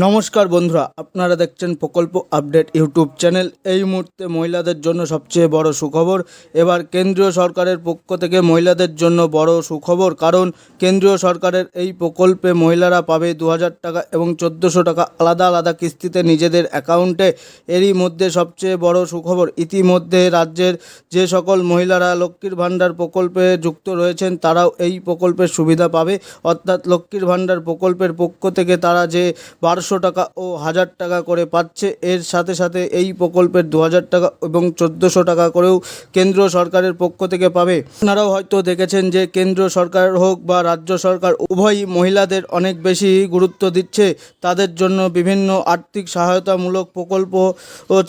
নমস্কার বন্ধুরা, আপনারা দেখছেন প্রকল্প আপডেট ইউটিউব চ্যানেল। এই মুহূর্তে মহিলাদের জন্য সবচেয়ে বড় সুখবর। এবার কেন্দ্রীয় সরকারের পক্ষ থেকে মহিলাদের জন্য বড় সুখবর, কারণ কেন্দ্রীয় সরকারের এই প্রকল্পে মহিলারা পাবে 2000 টাকা এবং 1400 টাকা আলাদা আলাদা কিস্তিতে নিজেদের অ্যাকাউন্টে। এরই মধ্যে সবচেয়ে বড় সুখবর, ইতিমধ্যে রাজ্যের যে সকল মহিলারা লক্ষ্মীর ভাণ্ডার প্রকল্পে যুক্ত রয়েছেন তারাও এই প্রকল্পের সুবিধা পাবে। অর্থাৎ লক্ষ্মীর ভাণ্ডার প্রকল্পের পক্ষ থেকে তারা যে 1200 টাকা ও 1000 টাকা করে পাচ্ছে, এর সাথে সাথে এই প্রকল্পের 2000 টাকা এবং 1400 টাকা করেও কেন্দ্র সরকারের পক্ষ থেকে পাবে। আপনারাও হয়তো দেখেছেন যে কেন্দ্র সরকার হোক বা রাজ্য সরকার উভয়ই মহিলাদের অনেক বেশি গুরুত্ব দিচ্ছে। তাদের জন্য বিভিন্ন আর্থিক সহায়তামূলক প্রকল্প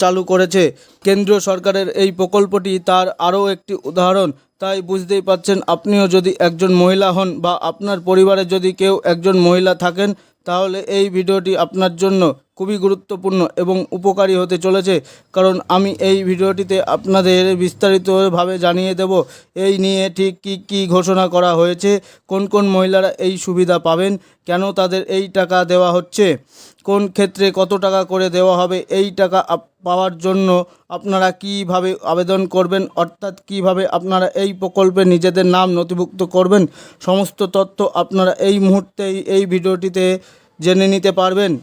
চালু করেছে। কেন্দ্রীয় সরকারের এই প্রকল্পটি তার আরও একটি উদাহরণ। তাই বুঝতেই পারছেন, আপনিও যদি একজন মহিলা হন বা আপনার পরিবারে যদি কেউ একজন মহিলা থাকেন, তাহলে এই ভিডিওটি আপনার জন্য খুবই গুরুত্বপূর্ণ এবং উপকারী হতে চলেছে। কারণ আমি এই ভিডিওটিতে আপনাদের বিস্তারিতভাবে জানিয়ে দেব এই নিয়ে ঠিক কী ঘোষণা করা হয়েছে, কোন কোন মহিলারা এই সুবিধা পাবেন, কেন তাদের এই টাকা দেওয়া হচ্ছে, কোন ক্ষেত্রে কত টাকা করে দেওয়া হবে, এই টাকা পাওয়ার জন্য আপনারা কিভাবে আবেদন করবেন, অর্থাৎ কিভাবে আপনারা এই প্রকল্পে নিজেদের নাম নথিভুক্ত করবেন। সমস্ত তথ্য আপনারা এই মুহূর্তেই এই ভিডিওটিতে জেনে নিতে পারবেন।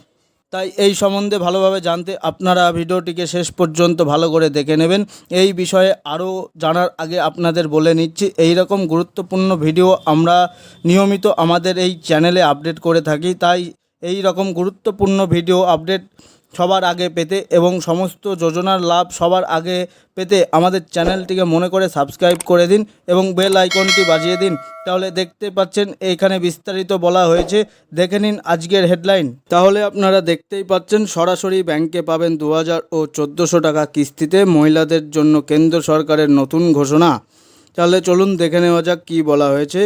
তাই এই সম্বন্ধে ভালোভাবে জানতে আপনারা ভিডিওটিকে শেষ পর্যন্ত ভালো করে দেখে নেবেন। এই বিষয়ে আরও জানার আগে আপনাদের বলে নিচ্ছি, এই রকম গুরুত্বপূর্ণ ভিডিও আমরা নিয়মিত আমাদের এই চ্যানেলে আপডেট করে থাকি। তাই এই রকম গুরুত্বপূর্ণ ভিডিও আপডেট সবার আগে পেতে এবং সমস্ত যোজনার লাভ সবার আগে পেতে আমাদের চ্যানেলটিকে মনে করে সাবস্ক্রাইব করে দিন এবং বেল আইকনটি বাজিয়ে দিন। তাহলে দেখতে পাচ্ছেন এখানে বিস্তারিত বলা হয়েছে, দেখে নিন আজকের হেডলাইন। তাহলে আপনারা দেখতেই পাচ্ছেন, সরাসরি ব্যাংকে পাবেন 2000 ও 1400 টাকা কিস্তিতে মহিলাদের জন্য কেন্দ্র সরকারের নতুন ঘোষণা। তাহলে চলুন দেখে নেওয়া যাক কী বলা হয়েছে।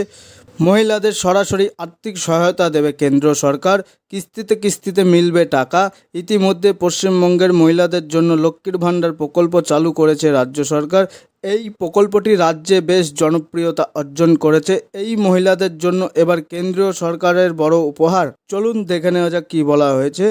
মহিলাদের সরাসরি আর্থিক সহায়তা দেবে কেন্দ্র সরকার, কিস্তিতে কিস্তিতে মিলবে টাকা। ইতিমধ্যে পশ্চিমবঙ্গের মহিলাদের জন্য লক্ষ্মীর ভাণ্ডার প্রকল্প চালু করেছে রাজ্য সরকার। এই প্রকল্পটি রাজ্যে বেশ জনপ্রিয়তা অর্জন করেছে। এই মহিলাদের জন্য এবার কেন্দ্রীয় সরকারের বড় উপহার। চলুন দেখে নেওয়া যাক কী বলা হয়েছে।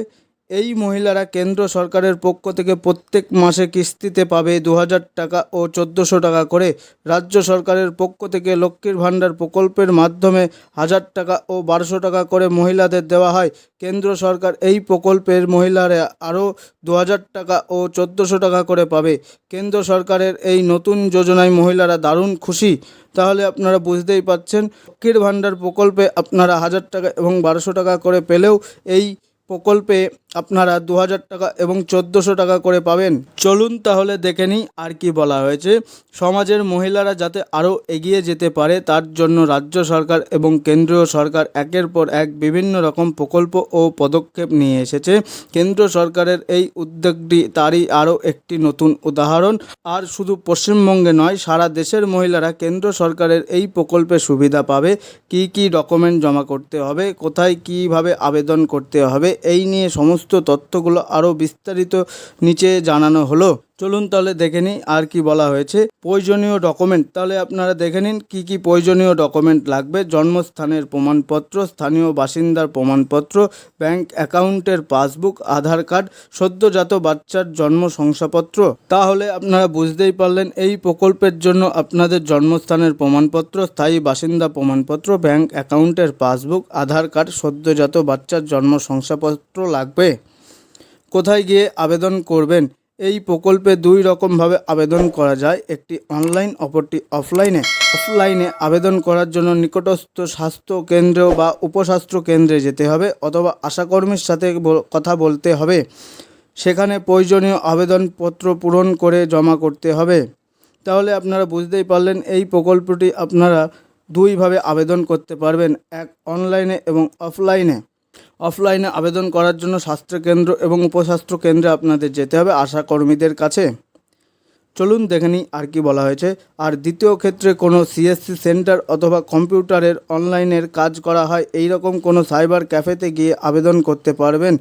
এই মহিলারা কেন্দ্র সরকারের পক্ষ থেকে প্রত্যেক মাসে কিস্তিতে পাবে 2000 টাকা ও 1400 টাকা করে। রাজ্য সরকারের পক্ষ থেকে লক্ষ্মীর ভাণ্ডার প্রকল্পের মাধ্যমে 1000 টাকা ও 1200 টাকা করে মহিলাদের দেওয়া হয়। কেন্দ্র সরকার এই প্রকল্পের মহিলারা আরও 2000 টাকা ও 1400 টাকা করে পাবে। কেন্দ্র সরকারের এই নতুন যোজনায় মহিলারা দারুণ খুশি। তাহলে আপনারা বুঝতেই পারছেন, লক্ষ্মীর ভাণ্ডার প্রকল্পে আপনারা 1000 টাকা এবং 1200 টাকা করে পেলেও এই প্রকল্পে আপনারা 2000 টাকা এবং 1400 টাকা করে পাবেন। চলুন তাহলে দেখে নিই আর কি বলা হয়েছে। সমাজের মহিলারা যাতে আরও এগিয়ে যেতে পারে তার জন্য রাজ্য সরকার এবং কেন্দ্রীয় সরকার একের পর এক বিভিন্ন রকম প্রকল্প ও পদক্ষেপ নিয়ে এসেছে। কেন্দ্র সরকারের এই উদ্যোগটি তারই আরও একটি নতুন উদাহরণ। আর শুধু পশ্চিমবঙ্গে নয়, সারা দেশের মহিলারা কেন্দ্র সরকারের এই প্রকল্পের সুবিধা পাবে। কি ডকুমেন্ট জমা করতে হবে, কোথায় কিভাবে আবেদন করতে হবে, এই নিয়ে সমস্ত তথ্যগুলো আরও বিস্তারিত নিচে জানানো হলো। চলুন তাহলে দেখে নিই আর কি বলা হয়েছে। প্রয়োজনীয় ডকুমেন্ট, তাহলে আপনারা দেখে নিন কি প্রয়োজনীয় ডকুমেন্ট লাগবে। জন্মস্থানের প্রমাণপত্র, স্থানীয় বাসিন্দার প্রমাণপত্র, ব্যাংক অ্যাকাউন্টের পাসবুক, আধার কার্ড, সদ্যজাত বাচ্চার জন্ম শংসাপত্র। তাহলে আপনারা বুঝতেই পারলেন, এই প্রকল্পের জন্য আপনাদের জন্মস্থানের প্রমাণপত্র, স্থায়ী বাসিন্দা প্রমাণপত্র, ব্যাংক অ্যাকাউন্টের পাসবুক, আধার কার্ড, সদ্যজাত বাচ্চার জন্ম শংসাপত্র লাগবে। কোথায় গিয়ে আবেদন করবেন? এই প্রকল্পে দুই রকমভাবে আবেদন করা যায়, একটি অনলাইন, অপরটি অফলাইনে। অফলাইনে আবেদন করার জন্য নিকটস্থ স্বাস্থ্য কেন্দ্র বা উপস্বাস্থ্য কেন্দ্রে যেতে হবে, অথবা আশাকর্মীর সাথে কথা বলতে হবে। সেখানে প্রয়োজনীয় আবেদনপত্র পূরণ করে জমা করতে হবে। তাহলে আপনারা বুঝতেই পারলেন, এই প্রকল্পটি আপনারা দুইভাবে আবেদন করতে পারবেন, এক অনলাইনে এবং অফলাইনে। অফলাইনে আবেদন করার জন্য স্বাস্থ্যকেন্দ্র এবং উপস্বাস্থ্য কেন্দ্রে আপনাদের যেতে হবে আশাকর্মীদের কাছে। চলুন দেখে নিই আর কি বলা হয়েছে। আর দ্বিতীয় ক্ষেত্রে কোনো সিএসসি সেন্টার অথবা কম্পিউটারের অনলাইনের কাজ করা হয়, এই রকম কোনো সাইবার ক্যাফেতে গিয়ে আবেদন করতে পারবেন।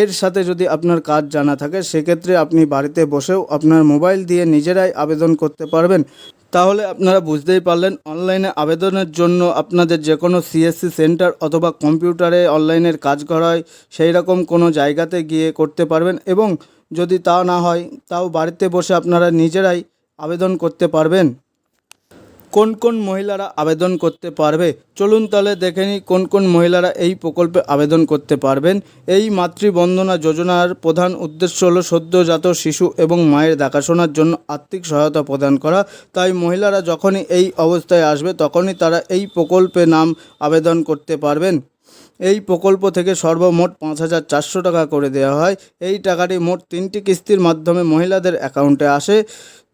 এর সাথে যদি আপনার কাজ জানা থাকে, সেক্ষেত্রে আপনি বাড়িতে বসেও আপনার মোবাইল দিয়ে নিজেরাই আবেদন করতে পারবেন। তাহলে আপনারা বুঝতেই পারলেন, অনলাইনে আবেদনের জন্য আপনাদের যে কোনো সিএসসি সেন্টার অথবা কম্পিউটারে অনলাইনের কাজ করা হয় সেই রকম কোনো জায়গাতে গিয়ে করতে পারবেন, এবং যদি তা না হয় তাও বাড়িতে বসে আপনারা নিজেরাই আবেদন করতে পারবেন। কোন কোন মহিলারা আবেদন করতে পারবে চলুন তাহলে দেখে নিই কোন কোন মহিলারা এই প্রকল্পে আবেদন করতে পারবেন। এই মাতৃবন্দনা যোজনার প্রধান উদ্দেশ্য হলো সদ্যজাত শিশু এবং মায়ের দেখাশোনার জন্য আর্থিক সহায়তা প্রদান করা। তাই মহিলারা যখনই এই অবস্থায় আসবে তখনই তারা এই প্রকল্পে নাম আবেদন করতে পারবেন। এই প্রকল্প থেকে সর্বমোট 5,400 টাকা করে দেওয়া হয়। এই টাকাটি মোট 3টি কিস্তির মাধ্যমে মহিলাদের অ্যাকাউন্টে আসে।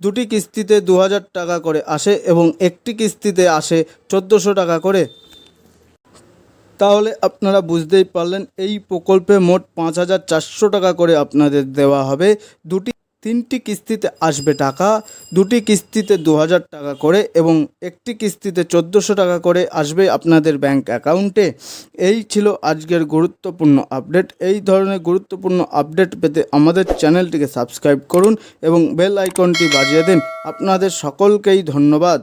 2টি কিস্তিতে 2,000 টাকা করে আসে এবং একটি কিস্তিতে আসে 1,400 টাকা করে। তাহলে আপনারা বুঝতেই পারলেন, এই প্রকল্পে মোট 5,400 টাকা করে আপনাদের দেওয়া হবে। 3টি কিস্তিতে আসবে টাকা, 2টি কিস্তিতে 2,000 টাকা করে এবং একটি কিস্তিতে 1,400 টাকা করে আসবে আপনাদের ব্যাংক অ্যাকাউন্টে। এই ছিল আজকের গুরুত্বপূর্ণ আপডেট। এই ধরনের গুরুত্বপূর্ণ আপডেট পেতে আমাদের চ্যানেলটিকে সাবস্ক্রাইব করুন এবং বেল আইকনটি বাজিয়ে দিন। আপনাদের সকলকেই ধন্যবাদ।